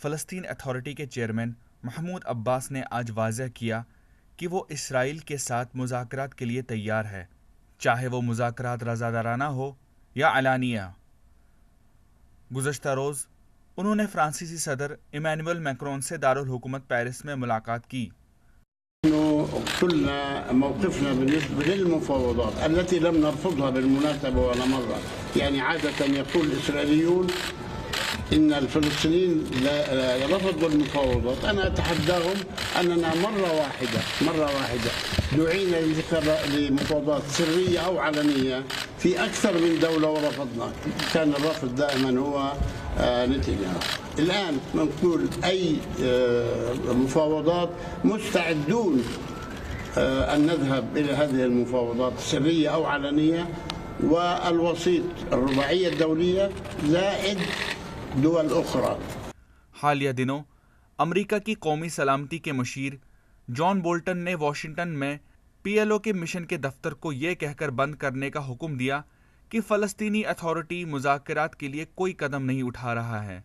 फ़लस्तीन authority के chairman Mahmood Abbas ने आज वाज़ह किया कि वो इसराइल के साथ मुज़ाकरात के लिए तैयार है, चाहे वो मुज़ाकरात रज़ादाराना हो या अलानिया। गुज़श्ता रोज़ उन्होंने फ्रांसीसी सदर इमैनुअल मैक्रोन से दारुल हुकूमत पेरिस में मुलाकात की। قلنا موقفنا بالنسبة للمفاوضات التي لم نرفضها بالمناسبة ولا مرة، يعني عادة يقول الإسرائيليون إن الفلسطينيين رفضوا المفاوضات. أنا أتحداهم أننا مرة واحدة دعينا لمفاوضات سرية أو علنية في أكثر من دولة ورفضنا، كان الرفض دائما هو نتنياهو. الآن نقول أي مفاوضات مستعدون أن نذهب إلى هذه المفاوضات سرية أو علنية، والوسيط الرباعية الدولية زائد दुअल उखरा। हालिया दिनों अमेरिका की कौमी सलामती के मुशीर जॉन बोल्टन ने वॉशिंगटन में पीएलओ के मिशन के दफ्तर को यह कहकर बंद करने का हुक्म दिया कि फ़लस्तीनी अथॉरिटी मुज़ाकरात के लिए कोई कदम नहीं उठा रहा है।